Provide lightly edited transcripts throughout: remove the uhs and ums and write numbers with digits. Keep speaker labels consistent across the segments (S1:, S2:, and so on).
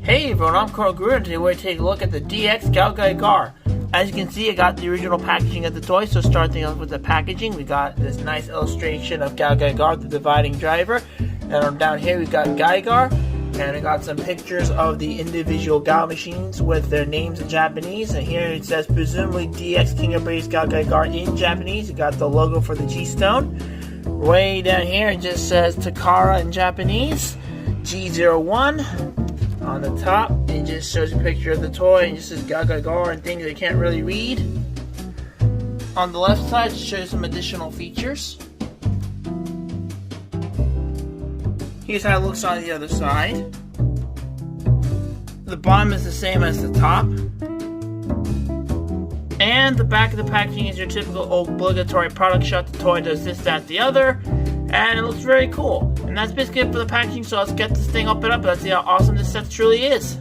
S1: Hey everyone, I'm Carl Gruder, and today we're going to take a look at the DX GaoGaiGar. As you can see, I got the original packaging of the toy, so starting off with the packaging, we got this nice illustration of GaoGaiGar, the dividing driver, and down here we got GaiGar, and I got some pictures of the individual Gao machines with their names in Japanese, and here it says presumably DX King of Aries GaoGaiGar in Japanese. You got the logo for the G-Stone. Way down here it just says Takara in Japanese, G01. On the top, it just shows a picture of the toy and just says GaoGaiGar and things I can't really read. On the left side, it shows some additional features. Here's how it looks on the other side. The bottom is the same as the top. And the back of the packaging is your typical obligatory product shot. The toy does this, that, the other. And it looks very cool. And that's basically it for the packaging, so let's get this thing up and up. Let's see how awesome this set truly is.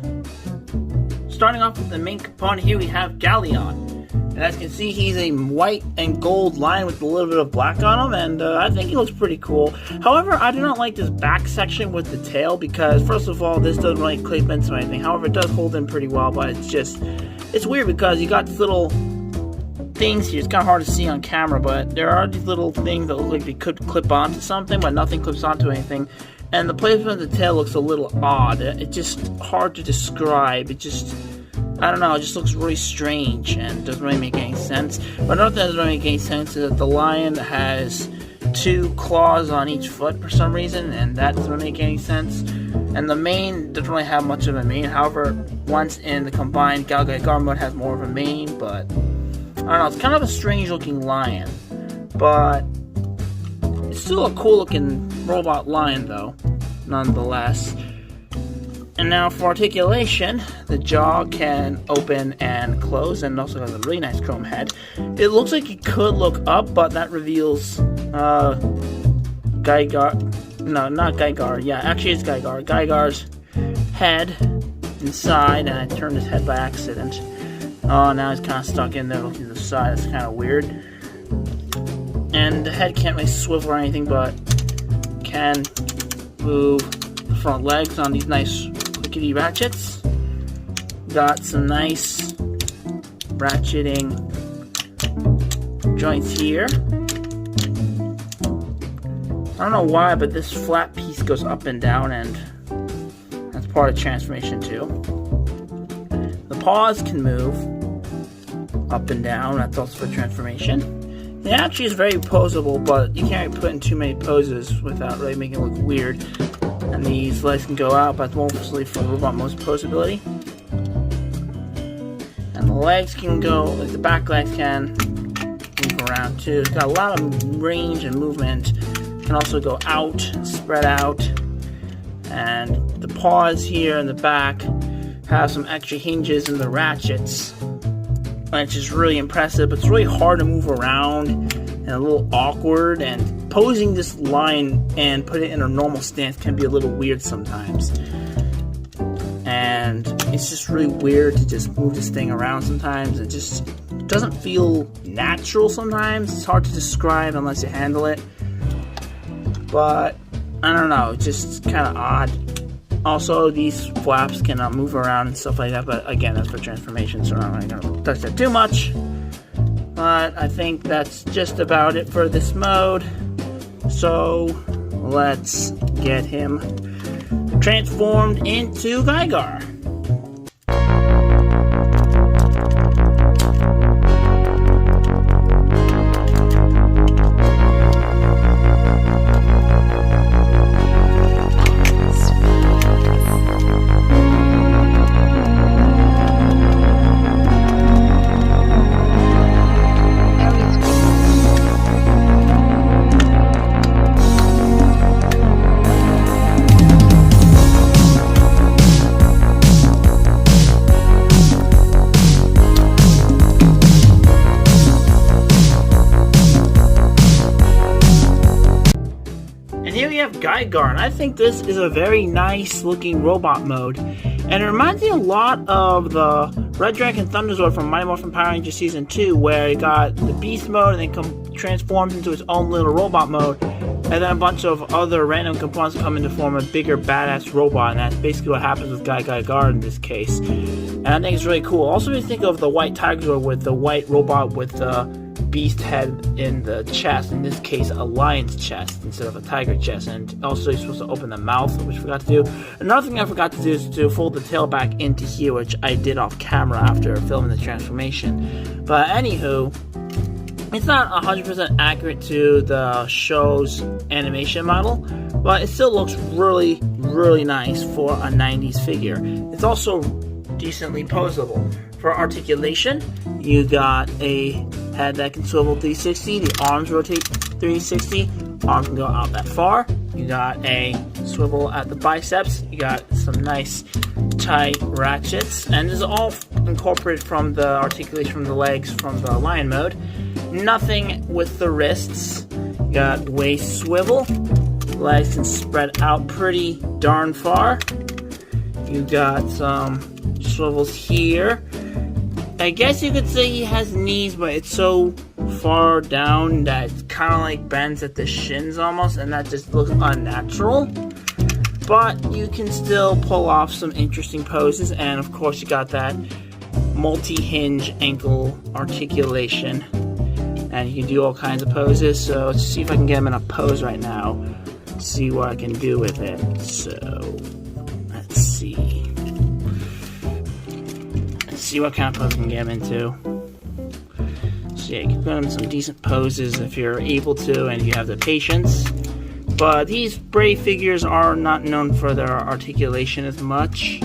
S1: Starting off with the main component here, we have Galleon. And as you can see, he's a white and gold line with a little bit of black on him, and I think he looks pretty cool. However, I do not like this back section with the tail, because first of all, this doesn't really clip into anything. However, it does hold in pretty well, but it's weird because you got these little things here. It's kind of hard to see on camera, but there are these little things that look like they could clip onto something, but nothing clips onto anything. And the placement of the tail looks a little odd. It's just hard to describe. I don't know, it just looks really strange and doesn't really make any sense. But another thing that doesn't really make any sense is that the lion has two claws on each foot for some reason, and that doesn't make any sense. And the mane doesn't really have much of a mane. However, once in the combined GaoGaiGar mode has more of a mane, but I don't know, it's kind of a strange looking lion, but it's still a cool looking robot lion though, nonetheless. And now for articulation, the jaw can open and close, and it also has a really nice chrome head. It looks like it could look up, but that reveals GaiGar, no, not GaiGar, yeah, actually it's GaiGar, GaiGar's head inside, and I turned his head by accident. Oh, now he's kind of stuck in there looking to the side. That's kind of weird. And the head can't really swivel or anything, but can move the front legs on these nice clickety ratchets. Got some nice ratcheting joints here. I don't know why, but this flat piece goes up and down, and that's part of transformation too. The paws can move up and down, that's also for transformation. It actually is very poseable, but you can't put in too many poses without really making it look weird. And these legs can go out, but it's mostly for robot mode's posability. And the legs can go, like the back legs can move around too. It's got a lot of range and movement. It can also go out, spread out. And the paws here in the back have some extra hinges in the ratchets, which is really impressive, but it's really hard to move around and a little awkward, and posing this line and put it in a normal stance can be a little weird sometimes. And it's just really weird to just move this thing around sometimes. It just doesn't feel natural sometimes. It's hard to describe unless you handle it. But I don't know, it's just kind of odd. Also, these flaps cannot move around and stuff like that, but again, that's for transformation, so I'm not really going to touch that too much. But I think that's just about it for this mode. So, let's get him transformed into GaiGar. have GaoGaiGar, and I think this is a very nice looking robot mode. And it reminds me a lot of the Red Dragon Thunderzord from Mighty Morphin Power Rangers Season 2, where it got the Beast mode and then transforms into its own little robot mode. and then a bunch of other random components come in to form a bigger badass robot, and that's basically what happens with GaoGaiGar in this case. And I think it's really cool. Also, when you think of the white tiger with the white robot with the beast head in the chest, in this case a lion's chest instead of a tiger chest, and also you're supposed to open the mouth, which I forgot to do. Another thing I forgot to do is to fold the tail back into here, which I did off camera after filming the transformation. But anywho, it's not 100% accurate to the show's animation model, but it still looks really, really nice for a 90s figure. It's also decently posable. For articulation, you got a head that can swivel 360, the arms rotate 360, arms can go out that far, you got a swivel at the biceps, you got some nice tight ratchets, and this is all incorporated from the articulation from the legs from the lion mode. Nothing with the wrists. You got waist swivel, legs can spread out pretty darn far. You got some swivels here. I guess you could say he has knees, but it's so far down that it kind of like bends at the shins almost, and that just looks unnatural. But you can still pull off some interesting poses, and of course you got that multi-hinge ankle articulation, and you can do all kinds of poses. So let's see if I can get him in a pose right now, see what I can do with it. So let's see. See what kind of pose I can get him into. So yeah, you can put him in some decent poses if you're able to and you have the patience. But these Brave figures are not known for their articulation as much.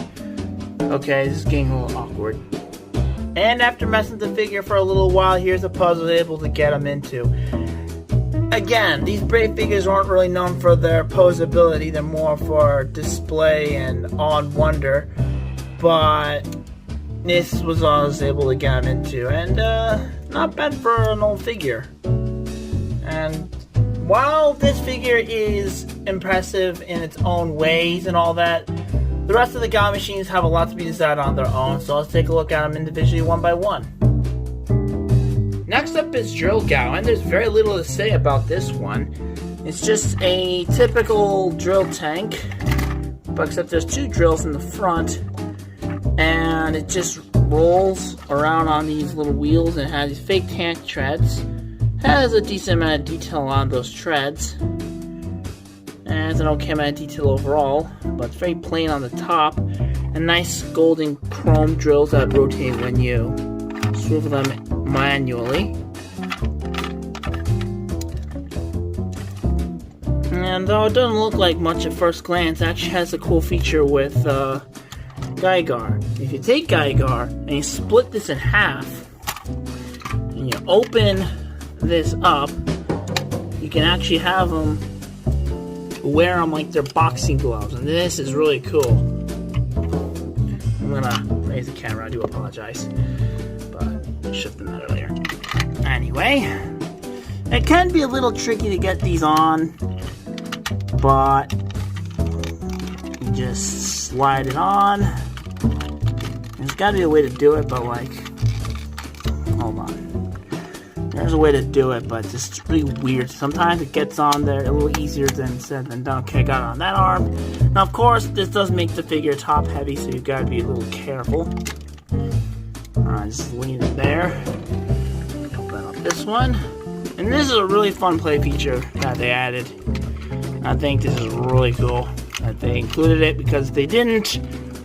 S1: Okay, this is getting a little awkward. And after messing with the figure for a little while, here's a pose I was able to get him into. Again, these Brave figures aren't really known for their posability, they're more for display and awe and wonder. But this was all I was able to get him into, and not bad for an old figure. And while this figure is impressive in its own ways and all that, the rest of the Gao machines have a lot to be decided on their own, so let's take a look at them individually one by one. Next up is Drill Gao, and there's very little to say about this one. It's just a typical drill tank, but except there's two drills in the front, and it just rolls around on these little wheels, and it has these fake tank treads. Has a decent amount of detail on those treads, and it's an okay amount of detail overall, but it's very plain on the top, and nice golden chrome drills that rotate when you swivel them manually. And though it doesn't look like much at first glance, it actually has a cool feature with GaoGaiGar. If you take GaoGaiGar and you split this in half, and you open this up, you can actually have them wear them like they're boxing gloves, and this is really cool. I'm gonna raise the camera, I do apologize, but I should have done that earlier. Anyway, it can be a little tricky to get these on, but you just slide it on. There's gotta be a way to do it, but like, hold on. There's a way to do it, but it's just really weird. Sometimes it gets on there a little easier than said than done. Okay, got it on that arm. Now, of course, this does make the figure top heavy, so you've got to be a little careful. Alright, just lean it there. Open up this one. And this is a really fun play feature that they added. I think this is really cool that they included it, because if they didn't,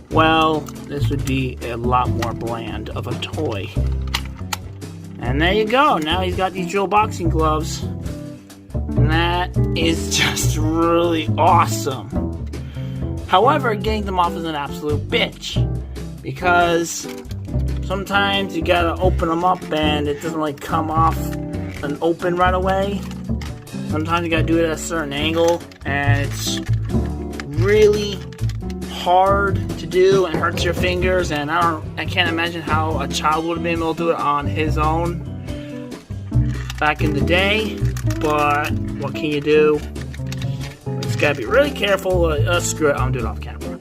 S1: well, this would be a lot more bland of a toy. And there you go, now he's got these drill boxing gloves. And that is just really awesome. However, getting them off is an absolute bitch, because sometimes you gotta open them up and it doesn't like come off and open right away. Sometimes you gotta do it at a certain angle, and it's really hard to do and hurts your fingers, and I can't imagine how a child would have been able to do it on his own back in the day, but what can you do? You just gotta be really careful. Screw it, I'm doing it off camera.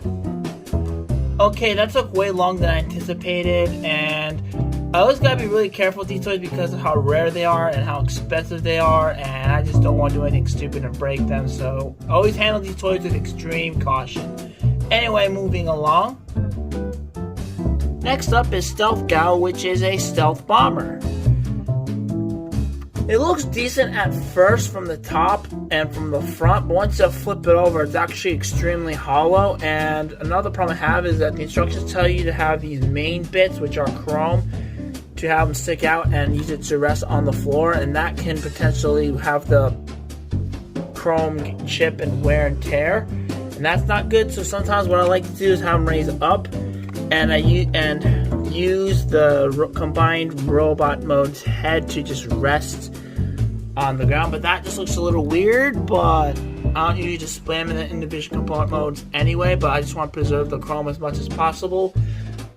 S1: Okay, that took way longer than I anticipated, and I always gotta be really careful with these toys because of how rare they are and how expensive they are, and I just don't want to do anything stupid and break them, so always handle these toys with extreme caution. Anyway, moving along. Next up is Stealth Gao, which is a stealth bomber. It looks decent at first from the top and from the front, but once you flip it over, it's actually extremely hollow. And another problem I have is that the instructions tell you to have these main bits, which are chrome, to have them stick out and use it to rest on the floor, and that can potentially have the chrome chip and wear and tear, and that's not good. So sometimes what I like to do is have them raise up, and use the combined robot mode's head to just rest on the ground. But that just looks a little weird, but I don't usually just spam in the individual component modes anyway, but I just want to preserve the chrome as much as possible.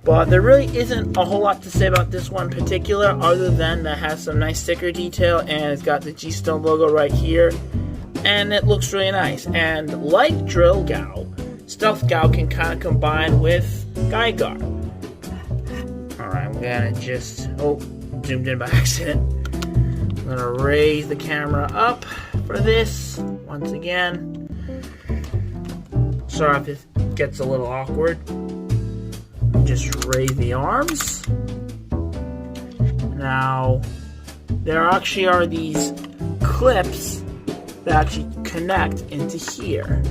S1: But there really isn't a whole lot to say about this one in particular, other than that it has some nice sticker detail, and it's got the G-Stone logo right here, and it looks really nice. And like Drill Gao, Stealth Gao can kind of combine with GaoGaiGar. Alright, I'm gonna just, zoomed in by accident. I'm gonna raise the camera up for this, once again. Sorry if it gets a little awkward. Just raise the arms. Now, there actually are these clips that actually connect into here.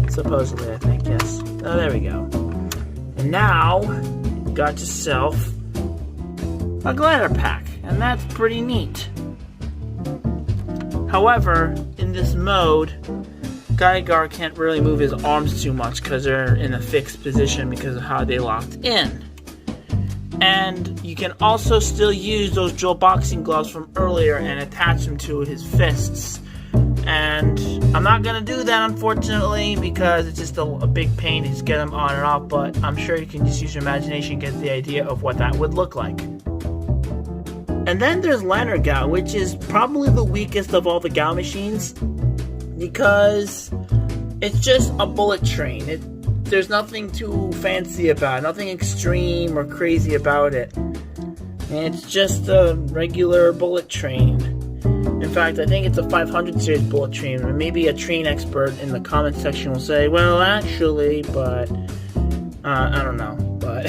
S1: Supposedly, I think, yes. Oh, there we go. And now, you got yourself a glider pack, and that's pretty neat. However, in this mode, GaoGaiGar can't really move his arms too much because they're in a fixed position because of how they locked in. And you can also still use those drill boxing gloves from earlier and attach them to his fists. And I'm not going to do that, unfortunately, because it's just a big pain to just get them on and off, but I'm sure you can just use your imagination and get the idea of what that would look like. And then there's Lantern Gao, which is probably the weakest of all the Gao machines, because it's just a bullet train. There's nothing too fancy about it, nothing extreme or crazy about it. And it's just a regular bullet train. In fact, I think it's a 500 series bullet train, or maybe a train expert in the comment section will say, well, actually, but I don't know. But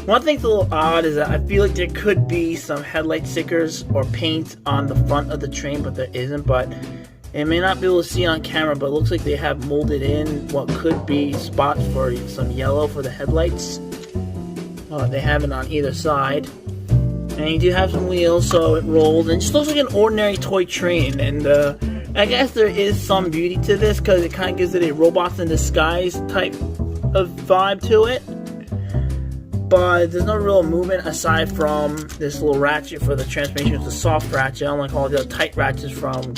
S1: one thing's a little odd is that I feel like there could be some headlight stickers or paint on the front of the train, but there isn't. But it may not be able to see on camera, but it looks like they have molded in what could be spots for some yellow for the headlights. They have it on either side. And you do have some wheels, so it rolls, and it just looks like an ordinary toy train. And I guess there is some beauty to this, because it kind of gives it a robots in disguise type of vibe to it. But there's no real movement aside from this little ratchet for the transformation. It's a soft ratchet, unlike all the tight ratchets from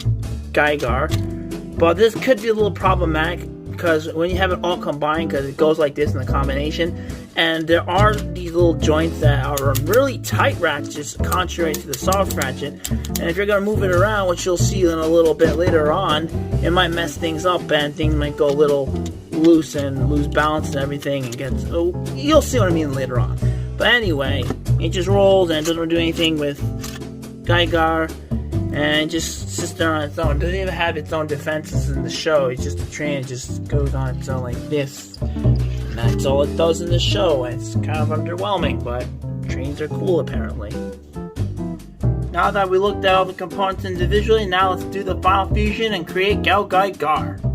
S1: GaoGaiGar. But this could be a little problematic, because when you have it all combined, because it goes like this in the combination, and there are these little joints that are really tight ratchets contrary to the soft ratchet, and if you're going to move it around, which you'll see in a little bit later on, it might mess things up and things might go a little loose and lose balance and everything, and you'll see what I mean later on. But anyway, it just rolls and it doesn't do anything with GaoGaiGar, and it just sits there on its own. It doesn't even have its own defenses in the show. It's just a train. It just goes on its own like this. And that's all it does in the show. And it's kind of underwhelming, but trains are cool apparently. Now that we looked at all the components individually, now let's do the final fusion and create GaoGaiGar.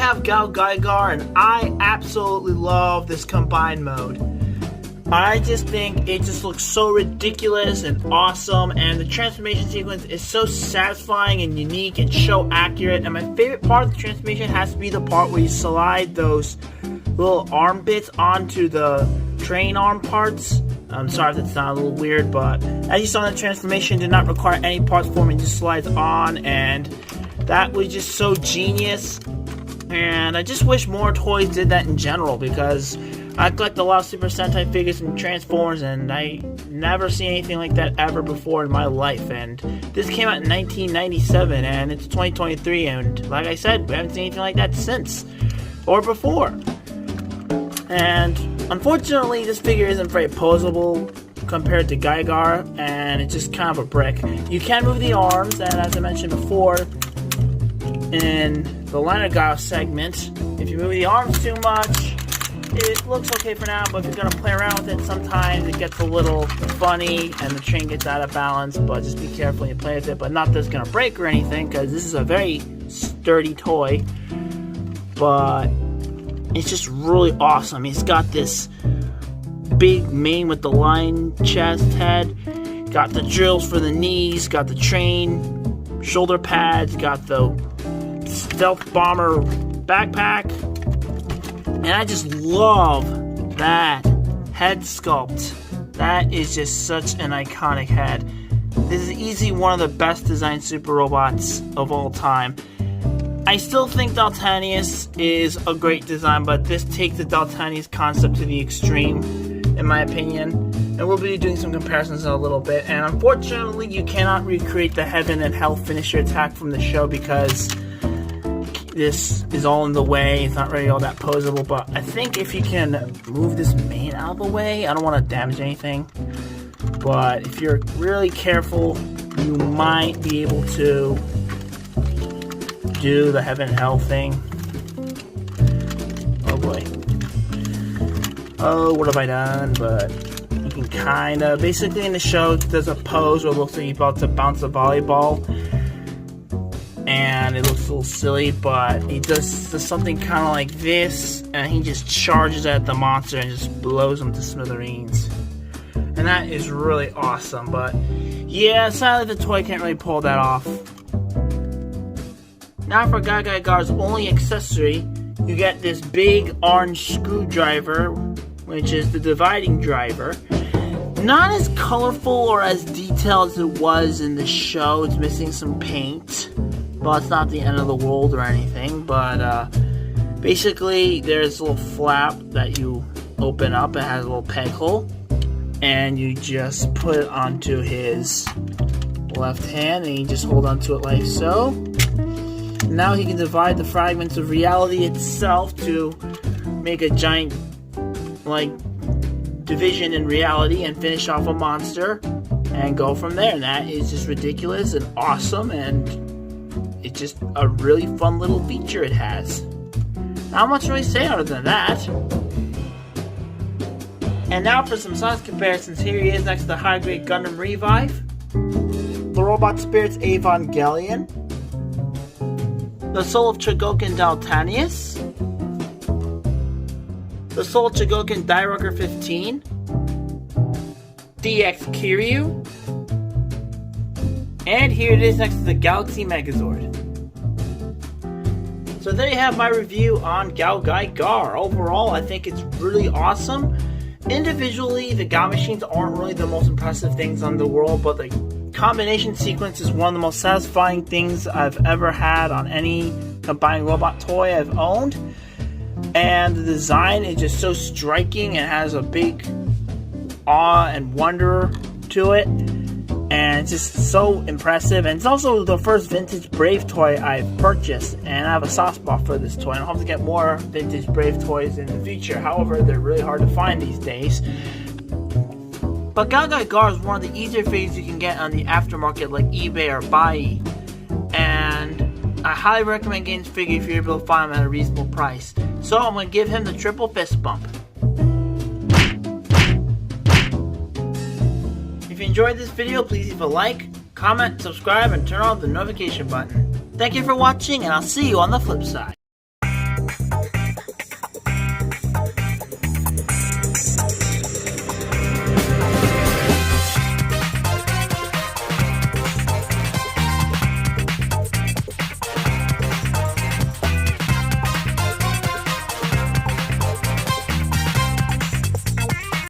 S1: have GaoGaiGar, and I absolutely love this combined mode. I just think it just looks so ridiculous and awesome, and the transformation sequence is so satisfying and unique and so accurate. And my favorite part of the transformation has to be the part where you slide those little arm bits onto the train arm parts. I'm sorry if that sounds a little weird, but as you saw in the transformation, did not require any parts forming, just slides on, and that was just so genius. And I just wish more toys did that in general, because I collect a lot of Super Sentai figures and Transformers, and I never seen anything like that ever before in my life. And this came out in 1997, and it's 2023, and like I said, we haven't seen anything like that since, or before. And unfortunately, this figure isn't very posable compared to GaoGaiGar, and it's just kind of a brick. You can move the arms, and as I mentioned before, in the Lenogao segment, if you move the arms too much, it looks okay for now, but if you're going to play around with it, sometimes it gets a little funny and the train gets out of balance, but just be careful when you play with it. But not that it's going to break or anything, because this is a very sturdy toy, but it's just really awesome. He's got this big mane with the lion chest head, got the drills for the knees, got the train shoulder pads, got the stealth bomber backpack, and I just love that head sculpt. That is just such an iconic head. This is easily one of the best designed super robots of all time. I still think Daltanius is a great design, but this takes the Daltanius concept to the extreme, in my opinion. And we'll be doing some comparisons in a little bit. And unfortunately, you cannot recreate the Heaven and Hell finisher attack from the show, because this is all in the way. It's not really all that posable, but I think if you can move this mane out of the way, I don't want to damage anything, but if you're really careful, you might be able to do the Heaven and Hell thing. Oh boy. Oh, what have I done? But you can kind of, basically in the show, it does a pose where it looks like he's about to bounce a volleyball. And it looks a little silly, but he does something kind of like this, and he just charges at the monster and just blows him to smithereens. And that is really awesome, but yeah, sadly the toy can't really pull that off. Now for GaoGaiGar's only accessory, you get this big orange screwdriver, which is the dividing driver. Not as colorful or as detailed as it was in the show. It's missing some paint. Well, it's not the end of the world or anything, but basically there's a little flap that you open up. It has a little peg hole, and you just put it onto his left hand, and you just hold onto it like so. Now he can divide the fragments of reality itself to make a giant, like, division in reality and finish off a monster and go from there. And that is just ridiculous and awesome, and it's just a really fun little feature it has. Not much to really say other than that. And now for some size comparisons. Here he is next to the High Grade Gundam Revive, the Robot Spirits Evangelion, the Soul of Chogokin Daltanius, the Soul of Chogokin Dairocker 15, DX Kiryu, and here it is next to the Galaxy Megazord. So there you have my review on GaoGaiGar. Overall, I think it's really awesome. Individually, the Gao machines aren't really the most impressive things on the world, but the combination sequence is one of the most satisfying things I've ever had on any combined robot toy I've owned. And the design is just so striking and has a big awe and wonder to it. And it's just so impressive. And it's also the first vintage Brave toy I've purchased. And I have a soft spot for this toy. And I'll have to get more vintage Brave toys in the future. However, they're really hard to find these days. But GaoGaiGar is one of the easier figures you can get on the aftermarket like eBay or Buy. And I highly recommend getting this figure if you're able to find them at a reasonable price. So I'm going to give him the triple fist bump. If you enjoyed this video, please leave a like, comment, subscribe, and turn on the notification button. Thank you for watching, and I'll see you on the flip side.